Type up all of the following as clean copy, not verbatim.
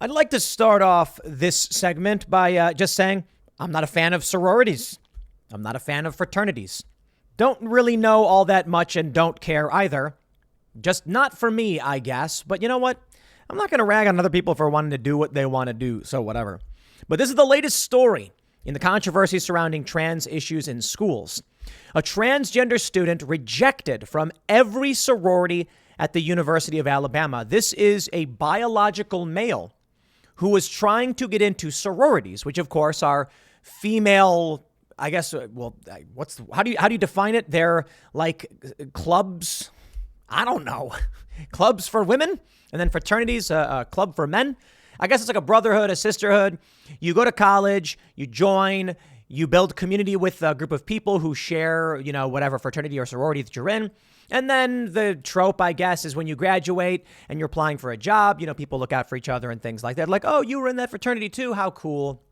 I'd like to start off this segment by just saying I'm not a fan of sororities. I'm not a fan of fraternities. Don't really know all that much and don't care either. Just not for me, I guess. But you know what? I'm not going to rag on other people for wanting to do what they want to do, so whatever. But this is the latest story in the controversy surrounding trans issues in schools. A transgender student rejected from every sorority at the University of Alabama. This is a biological male who was trying to get into sororities, which of course are female, I guess, how do you define it? They're like clubs. I don't know. Clubs for women, and then fraternities, a club for men. I guess it's like a brotherhood, a sisterhood. You go to college, you join, you build community with a group of people who share, whatever fraternity or sorority that you're in. And then the trope, I guess, is when you graduate and you're applying for a job, people look out for each other and things like that. Like, oh, you were in that fraternity too? How cool.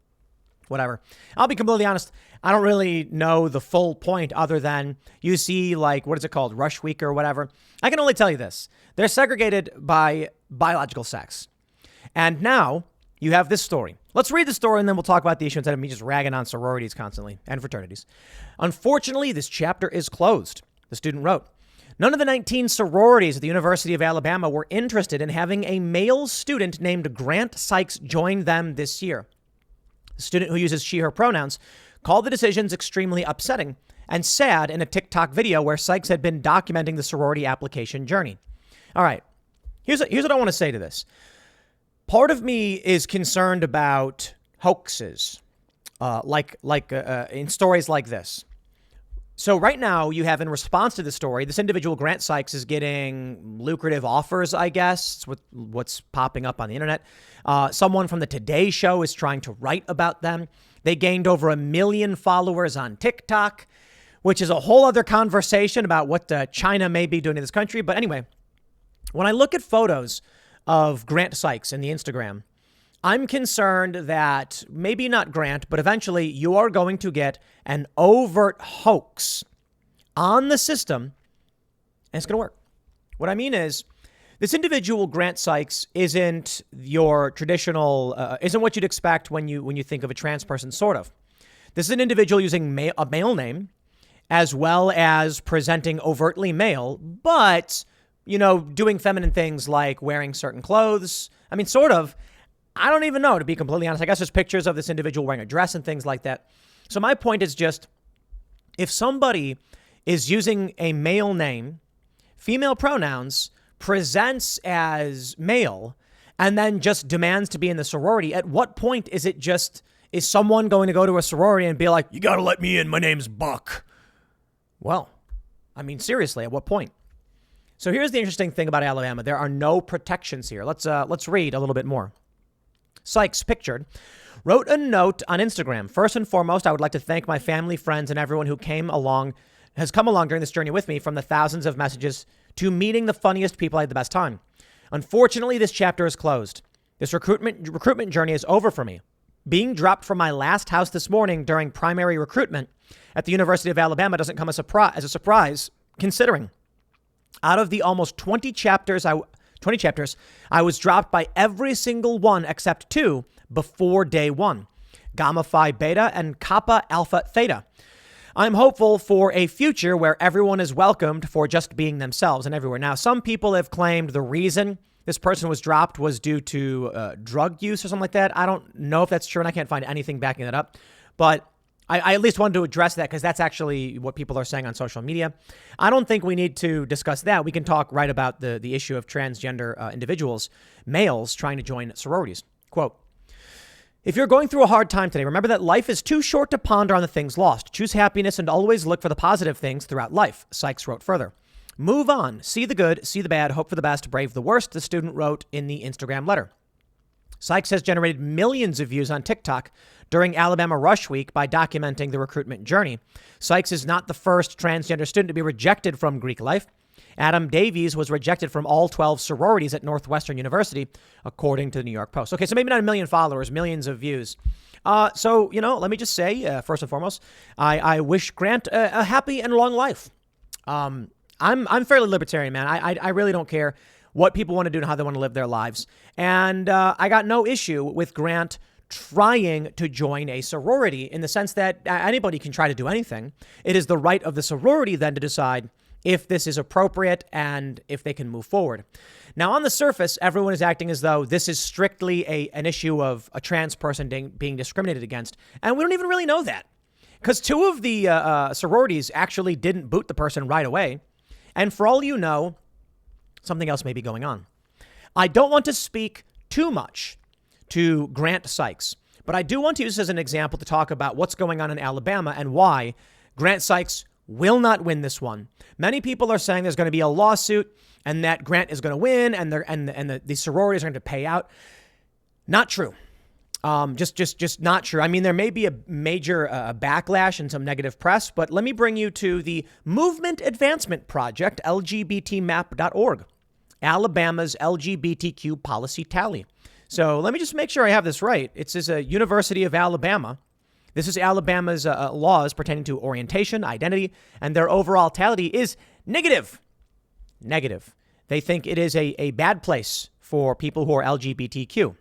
Whatever. I'll be completely honest. I don't really know the full point other than you see, like, what is it called? Rush Week or whatever. I can only tell you this. They're segregated by biological sex. And now you have this story. Let's read the story and then we'll talk about the issue instead of me just ragging on sororities constantly and fraternities. Unfortunately, this chapter is closed. The student wrote, none of the 19 sororities at the University of Alabama were interested in having a male student named Grant Sykes join them this year. The student, who uses she, her pronouns, called the decisions extremely upsetting and sad in a TikTok video where Sykes had been documenting the sorority application journey. All right, here's what I want to say to this. Part of me is concerned about hoaxes, in stories like this. So right now you have, in response to the story, this individual, Grant Sykes, is getting lucrative offers, I guess, with what's popping up on the internet. Someone from the Today Show is trying to write about them. They gained over 1 million followers on TikTok, which is a whole other conversation about what China may be doing to this country. But anyway, when I look at photos of Grant Sykes in the Instagram, I'm concerned that maybe not Grant, but eventually you are going to get an overt hoax on the system, and it's going to work. What I mean is, this individual, Grant Sykes, isn't your traditional, isn't what you'd expect when you think of a trans person, sort of. This is an individual using a male name, as well as presenting overtly male, but, doing feminine things like wearing certain clothes. I mean, sort of. I don't even know, to be completely honest. I guess there's pictures of this individual wearing a dress and things like that. So my point is just, if somebody is using a male name, female pronouns, presents as male, and then just demands to be in the sorority, at what point is someone going to go to a sorority and be like, you got to let me in, my name's Buck? Well, I mean, seriously, at what point? So here's the interesting thing about Alabama. There are no protections here. Let's read a little bit more. Sykes, pictured, wrote a note on Instagram. First and foremost, I would like to thank my family, friends, and everyone who has come along during this journey with me, from the thousands of messages to meeting the funniest people. I had the best time. Unfortunately, this chapter is closed. This recruitment journey is over for me. Being dropped from my last house this morning during primary recruitment at the University of Alabama doesn't come as a surprise, considering out of the almost 20 chapters, I was dropped by every single one except 2 before day 1, Gamma Phi Beta and Kappa Alpha Theta. I'm hopeful for a future where everyone is welcomed for just being themselves and everywhere. Now, some people have claimed the reason this person was dropped was due to drug use or something like that. I don't know if that's true, and I can't find anything backing that up. But I at least wanted to address that because that's actually what people are saying on social media. I don't think we need to discuss that. We can talk right about the issue of transgender individuals, males trying to join sororities. Quote, if you're going through a hard time today, remember that life is too short to ponder on the things lost. Choose happiness and always look for the positive things throughout life, Sykes wrote further. Move on. See the good, see the bad, hope for the best, brave the worst, the student wrote in the Instagram letter. Sykes has generated millions of views on TikTok during Alabama Rush Week by documenting the recruitment journey. Sykes is not the first transgender student to be rejected from Greek life. Adam Davies was rejected from all 12 sororities at Northwestern University, according to the New York Post. Okay, so maybe not 1 million followers, millions of views. So, let me just say, first and foremost, I wish Grant a happy and long life. I'm fairly libertarian, man. I really don't care what people want to do and how they want to live their lives. And I got no issue with Grant trying to join a sorority in the sense that anybody can try to do anything. It is the right of the sorority then to decide if this is appropriate and if they can move forward. Now, on the surface, everyone is acting as though this is strictly an issue of a trans person being discriminated against. And we don't even really know that, because two of the sororities actually didn't boot the person right away. And for all you know, something else may be going on. I don't want to speak too much to Grant Sykes, but I do want to use this as an example to talk about what's going on in Alabama and why Grant Sykes will not win this one. Many people are saying there's going to be a lawsuit and that Grant is going to win and the sororities are going to pay out. Not true. Just not true. I mean, there may be a major backlash and some negative press, but let me bring you to the Movement Advancement Project, LGBTmap.org, Alabama's LGBTQ policy tally. So let me just make sure I have this right. It says a University of Alabama. This is Alabama's laws pertaining to orientation, identity, and their overall tally is negative. Negative. They think it is a bad place for people who are LGBTQ.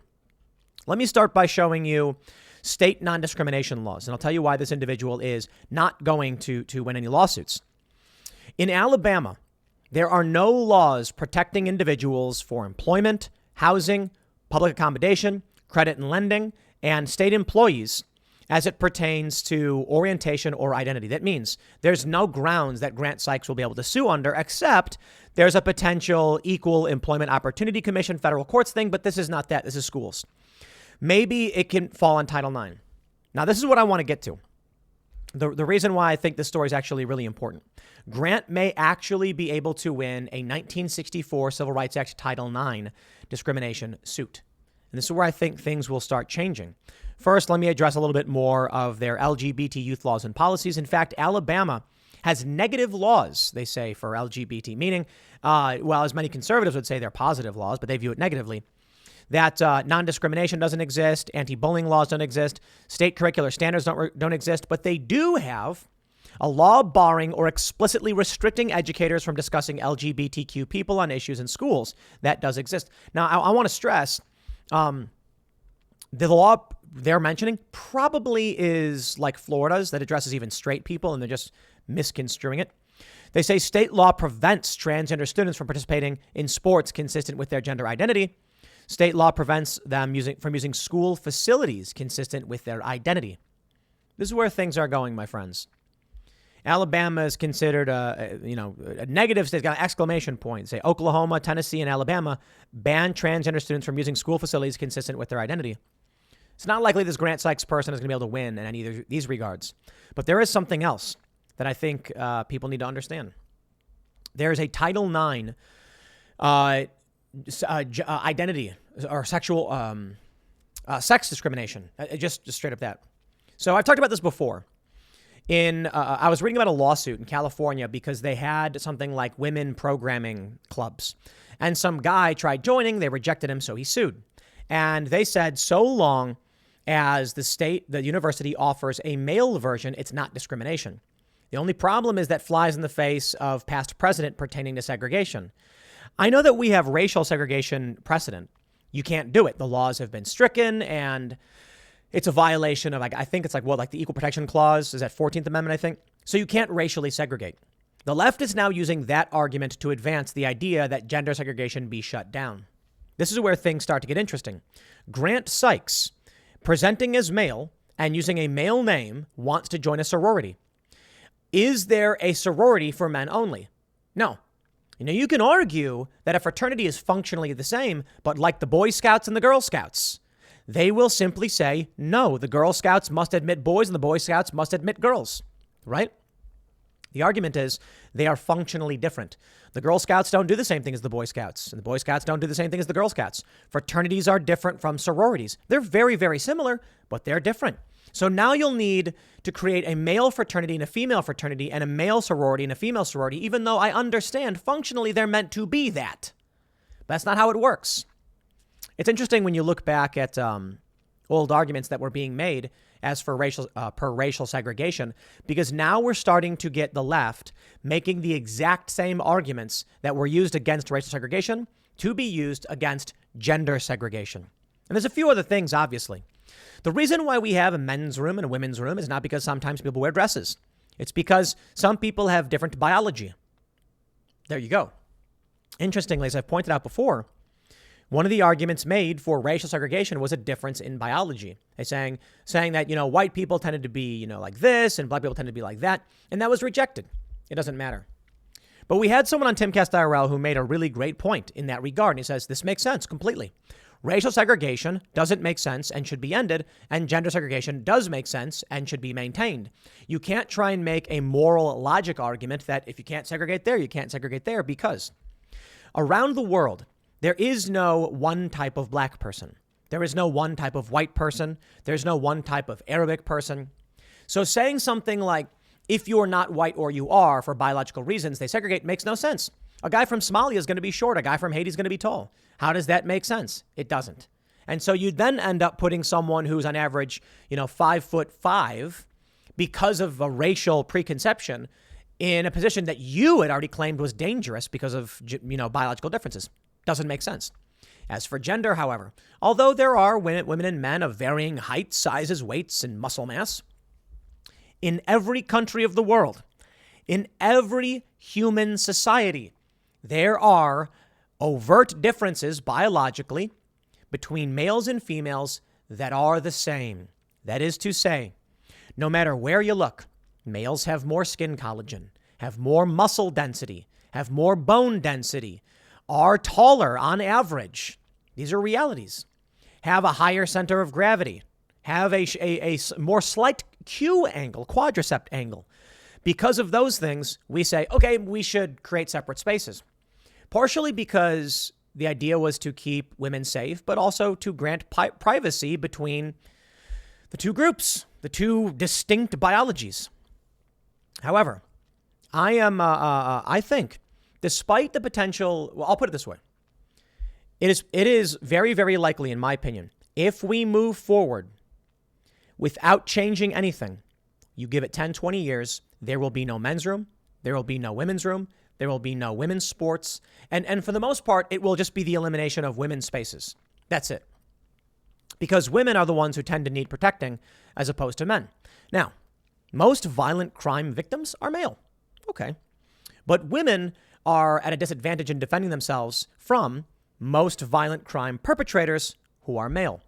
Let me start by showing you state non-discrimination laws, and I'll tell you why this individual is not going to win any lawsuits. In Alabama, there are no laws protecting individuals for employment, housing, public accommodation, credit and lending, and state employees as it pertains to orientation or identity. That means there's no grounds that Grant Sykes will be able to sue under, except there's a potential Equal Employment Opportunity Commission federal courts thing, but this is not that. This is schools. Maybe it can fall on Title IX. Now, this is what I want to get to. The reason why I think this story is actually really important. Grant may actually be able to win a 1964 Civil Rights Act Title IX discrimination suit. And this is where I think things will start changing. First, let me address a little bit more of their LGBT youth laws and policies. In fact, Alabama has negative laws, they say, for LGBT, meaning, well, as many conservatives would say, they're positive laws, but they view it negatively. That non-discrimination doesn't exist, anti-bullying laws don't exist, state curricular standards don't exist, but they do have a law barring or explicitly restricting educators from discussing LGBTQ people on issues in schools. That does exist. Now, I want to stress, the law they're mentioning probably is like Florida's that addresses even straight people, and they're just misconstruing it. They say state law prevents transgender students from participating in sports consistent with their gender identity. State law prevents them from using school facilities consistent with their identity. This is where things are going, my friends. Alabama is considered a negative state. It's got an exclamation point. Say Oklahoma, Tennessee, and Alabama ban transgender students from using school facilities consistent with their identity. It's not likely this Grant Sykes person is going to be able to win in any of these regards. But there is something else that I think people need to understand. There is a Title IX identity or sexual sex discrimination. Just straight up that. So I've talked about this before. I was reading about a lawsuit in California because they had something like women programming clubs, and some guy tried joining. They rejected him, so he sued. And they said so long as the university offers a male version, it's not discrimination. The only problem is that flies in the face of past precedent pertaining to segregation. I know that we have racial segregation precedent. You can't do it. The laws have been stricken, and it's a violation of, I think it's like the Equal Protection Clause is that 14th Amendment, I think. So you can't racially segregate. The left is now using that argument to advance the idea that gender segregation be shut down. This is where things start to get interesting. Grant Sykes, presenting as male and using a male name, wants to join a sorority. Is there a sorority for men only? No. You can argue that a fraternity is functionally the same, but like the Boy Scouts and the Girl Scouts, they will simply say, no, the Girl Scouts must admit boys and the Boy Scouts must admit girls, right? The argument is they are functionally different. The Girl Scouts don't do the same thing as the Boy Scouts, and the Boy Scouts don't do the same thing as the Girl Scouts. Fraternities are different from sororities. They're very, very similar, but they're different. So now you'll need to create a male fraternity and a female fraternity and a male sorority and a female sorority, even though I understand functionally they're meant to be that. But that's not how it works. It's interesting when you look back at old arguments that were being made as for racial segregation, because now we're starting to get the left making the exact same arguments that were used against racial segregation to be used against gender segregation. And there's a few other things, obviously. The reason why we have a men's room and a women's room is not because sometimes people wear dresses. It's because some people have different biology. There you go. Interestingly, as I've pointed out before, one of the arguments made for racial segregation was a difference in biology. They're saying that, white people tended to be, like this and black people tended to be like that. And that was rejected. It doesn't matter. But we had someone on Timcast IRL who made a really great point in that regard. And he says, this makes sense completely. Racial segregation doesn't make sense and should be ended, and gender segregation does make sense and should be maintained. You can't try and make a moral logic argument that if you can't segregate there, you can't segregate there, because around the world, there is no one type of black person. There is no one type of white person. There's no one type of Arabic person. So saying something like, if you're not white or you are, for biological reasons, they segregate, makes no sense. A guy from Somalia is going to be short. A guy from Haiti is going to be tall. How does that make sense? It doesn't. And so you then end up putting someone who's on average, 5'5", because of a racial preconception, in a position that you had already claimed was dangerous because of, biological differences. Doesn't make sense. As for gender, however, although there are women and men of varying heights, sizes, weights, and muscle mass, in every country of the world, in every human society, there are overt differences biologically between males and females that are the same. That is to say, no matter where you look, males have more skin collagen, have more muscle density, have more bone density, are taller on average. These are realities. Have a higher center of gravity, have a more slight Q angle, quadriceps angle. Because of those things, we say, okay, we should create separate spaces. Partially because the idea was to keep women safe, but also to grant privacy between the two groups, the two distinct biologies. However, I think, despite the potential, well, I'll put it this way. It is very, very likely, in my opinion, if we move forward without changing anything, you give it 10, 20 years, there will be no men's room, there will be no women's room, there will be no women's sports, and for the most part, it will just be the elimination of women's spaces. That's it. Because women are the ones who tend to need protecting as opposed to men. Now, most violent crime victims are male. Okay. But women are at a disadvantage in defending themselves from most violent crime perpetrators who are male.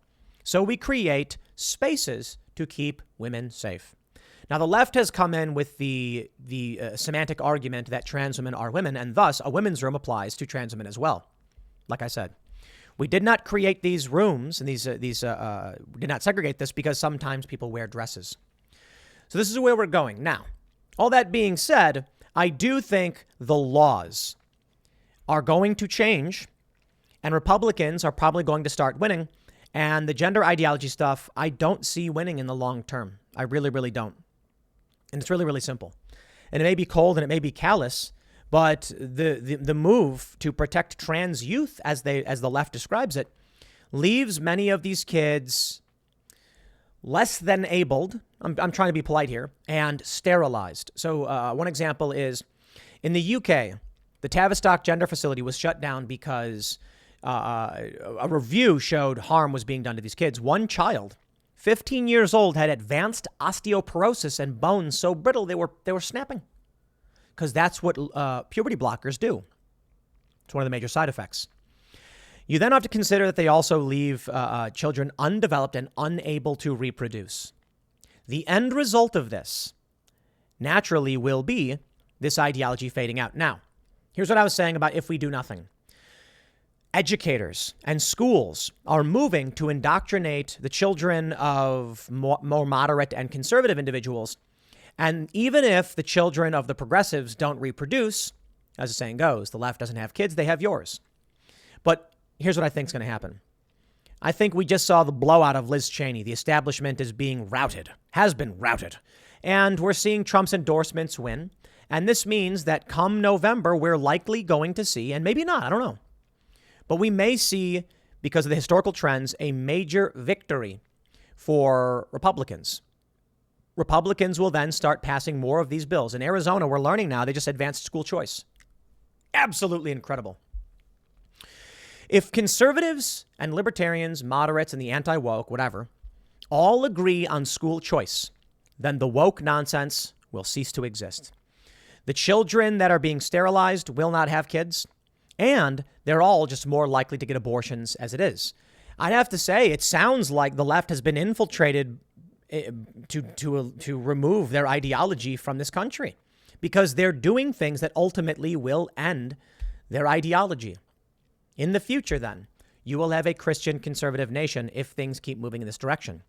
So we create spaces to keep women safe. Now, the left has come in with the semantic argument that trans women are women, and thus a women's room applies to trans women as well. Like I said, we did not create these rooms and we did not segregate this because sometimes people wear dresses. So this is where we're going. Now, all that being said, I do think the laws are going to change and Republicans are probably going to start winning. And the gender ideology stuff, I don't see winning in the long term. I really, really don't. And it's really, really simple. And it may be cold and it may be callous, but the move to protect trans youth, as the left describes it, leaves many of these kids less than abled. I'm trying to be polite here, and sterilized. So one example is in the UK, the Tavistock gender facility was shut down because a review showed harm was being done to these kids. One child, 15 years old, had advanced osteoporosis and bones so brittle they were snapping. Because that's what puberty blockers do. It's one of the major side effects. You then have to consider that they also leave children undeveloped and unable to reproduce. The end result of this naturally will be this ideology fading out. Now, here's what I was saying about if we do nothing. Educators and schools are moving to indoctrinate the children of more moderate and conservative individuals. And even if the children of the progressives don't reproduce, as the saying goes, the left doesn't have kids, they have yours. But here's what I think is going to happen. I think we just saw the blowout of Liz Cheney. The establishment is being routed, has been routed. And we're seeing Trump's endorsements win. And this means that come November, we're likely going to see, and maybe not, I don't know. But we may see, because of the historical trends, a major victory for Republicans. Republicans will then start passing more of these bills. In Arizona, we're learning now they just advanced school choice. Absolutely incredible. If conservatives and libertarians, moderates, and the anti-woke, whatever, all agree on school choice, then the woke nonsense will cease to exist. The children that are being sterilized will not have kids, and they're all just more likely to get abortions as it is. I'd have to say, it sounds like the left has been infiltrated to remove their ideology from this country, because they're doing things that ultimately will end their ideology. In the future, then, you will have a Christian conservative nation if things keep moving in this direction.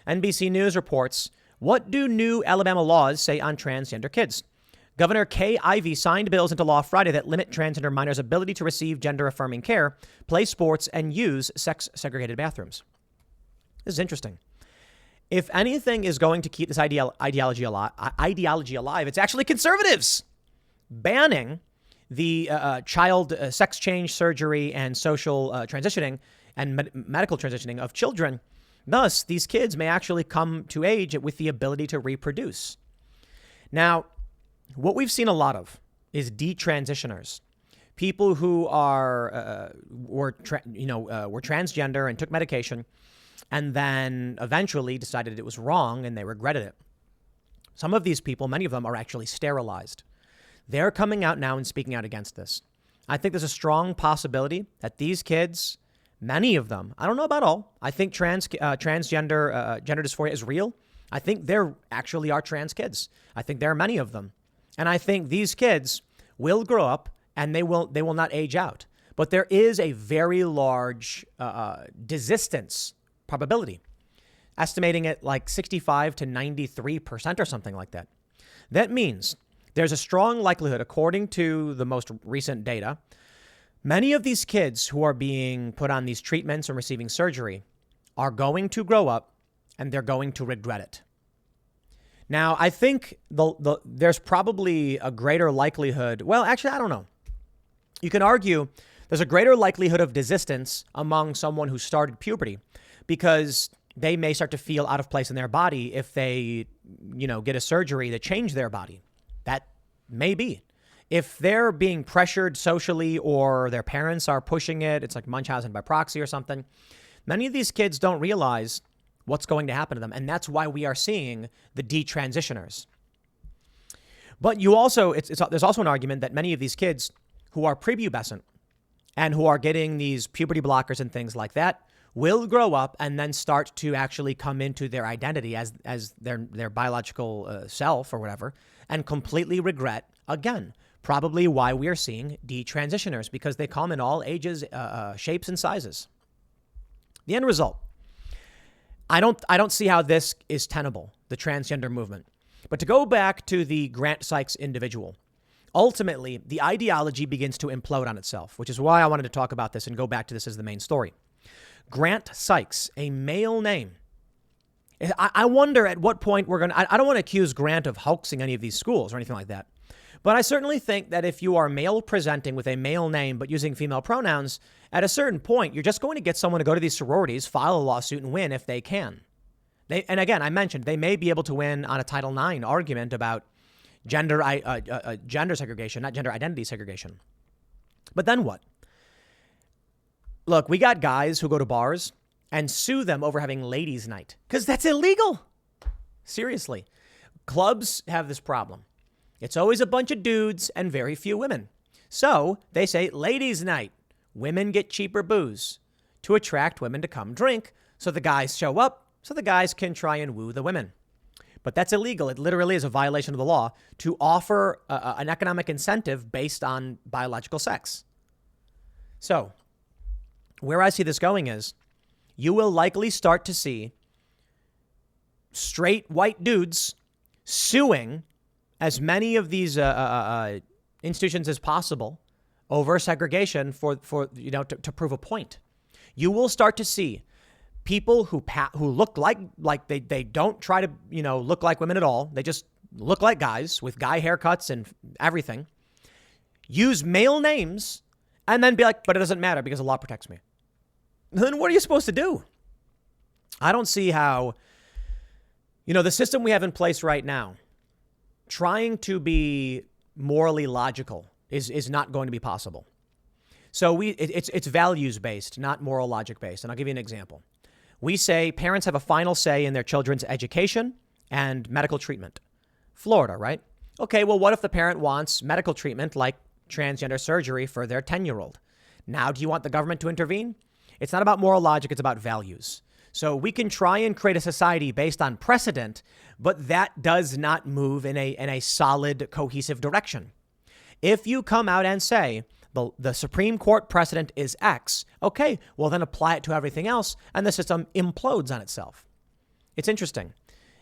NBC News reports, what do new Alabama laws say on transgender kids? Governor Kay Ivey signed bills into law Friday that limit transgender minors' ability to receive gender-affirming care, play sports, and use sex-segregated bathrooms. This is interesting. If anything is going to keep this ideology alive, it's actually conservatives banning the child sex change surgery and social transitioning and medical transitioning of children. Thus, these kids may actually come to age with the ability to reproduce. Now, what we've seen a lot of is detransitioners, people who were transgender and took medication, and then eventually decided it was wrong and they regretted it. Some of these people, many of them, are actually sterilized. They're coming out now and speaking out against this. I think there's a strong possibility that these kids, many of them, I don't know about all, I think transgender gender dysphoria is real. I think there actually are trans kids. I think there are many of them. And I think these kids will grow up and they will not age out. But there is a very large desistance probability, estimating it like 65 to 93% or something like that. That means there's a strong likelihood, according to the most recent data, many of these kids who are being put on these treatments and receiving surgery are going to grow up and they're going to regret it. Now, I think there's probably a greater likelihood. Well, actually, I don't know. You can argue there's a greater likelihood of desistance among someone who started puberty because they may start to feel out of place in their body if they, get a surgery to change their body. That may be. If they're being pressured socially or their parents are pushing it, it's like Munchausen by proxy or something. Many of these kids don't realize what's going to happen to them. And that's why we are seeing the detransitioners. But there's also an argument that many of these kids who are prepubescent and who are getting these puberty blockers and things like that will grow up and then start to actually come into their identity as their biological self or whatever, and completely regret, again, probably why we are seeing detransitioners, because they come in all ages, shapes, and sizes. The end result. I don't see how this is tenable, the transgender movement. But to go back to the Grant Sykes individual, ultimately, the ideology begins to implode on itself, which is why I wanted to talk about this and go back to this as the main story. Grant Sykes, a male name. I wonder at what point I don't want to accuse Grant of hoaxing any of these schools or anything like that. But I certainly think that if you are male presenting with a male name but using female pronouns, at a certain point, you're just going to get someone to go to these sororities, file a lawsuit, and win if they can. And again, I mentioned they may be able to win on a Title IX argument about gender segregation, not gender identity segregation. But then what? Look, we got guys who go to bars and sue them over having ladies' night because that's illegal. Seriously. Clubs have this problem. It's always a bunch of dudes and very few women. So they say ladies' night. Women get cheaper booze to attract women to come drink. So the guys show up so the guys can try and woo the women. But that's illegal. It literally is a violation of the law to offer an economic incentive based on biological sex. So where I see this going is you will likely start to see straight white dudes suing as many of these institutions as possible over segregation to prove a point. You will start to see people who look like they don't try to look like women at all. They just look like guys with guy haircuts and everything. Use male names and then be like, but it doesn't matter because the law protects me. Then what are you supposed to do? I don't see how, the system we have in place right now, trying to be morally logical is not going to be possible. So it's values based, not moral logic based. And I'll give you an example. We say parents have a final say in their children's education and medical treatment. Florida, right? Okay, well, what if the parent wants medical treatment like transgender surgery for their 10-year-old? Now, do you want the government to intervene? It's not about moral logic, it's about values. So we can try and create a society based on precedent, but that does not move in a solid, cohesive direction. If you come out and say the Supreme Court precedent is X, okay, well then apply it to everything else, and the system implodes on itself. It's interesting.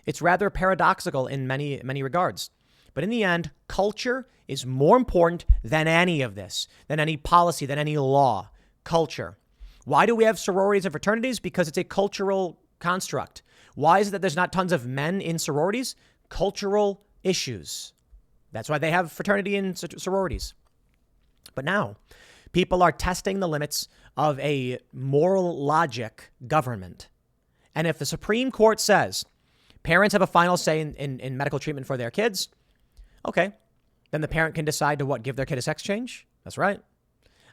It's rather paradoxical in many regards. But in the end, culture is more important than any of this, than any policy, than any law. Culture. Why do we have sororities and fraternities? Because it's a cultural construct. Why is it that there's not tons of men in sororities? Cultural issues. That's why they have fraternity and sororities. But now, people are testing the limits of a moral logic government. And if the Supreme Court says parents have a final say in medical treatment for their kids, okay, then the parent can decide to give their kid a sex change. That's right.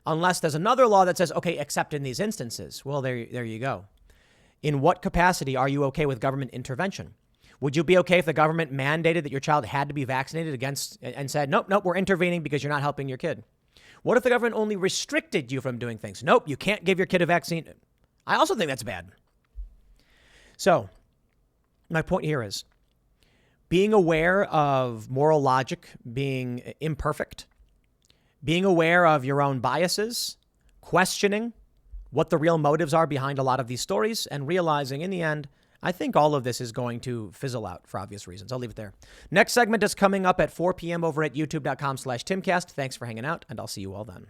Unless there's another law that says, okay, except in these instances. Well, there you go. In what capacity are you okay with government intervention? Would you be okay if the government mandated that your child had to be vaccinated against and said, nope, we're intervening because you're not helping your kid? What if the government only restricted you from doing things? Nope, you can't give your kid a vaccine. I also think that's bad. So my point here is being aware of moral logic being imperfect, being aware of your own biases, questioning what the real motives are behind a lot of these stories, and realizing in the end, I think all of this is going to fizzle out for obvious reasons. I'll leave it there. Next segment is coming up at 4 p.m. over at youtube.com/Timcast. Thanks for hanging out, and I'll see you all then.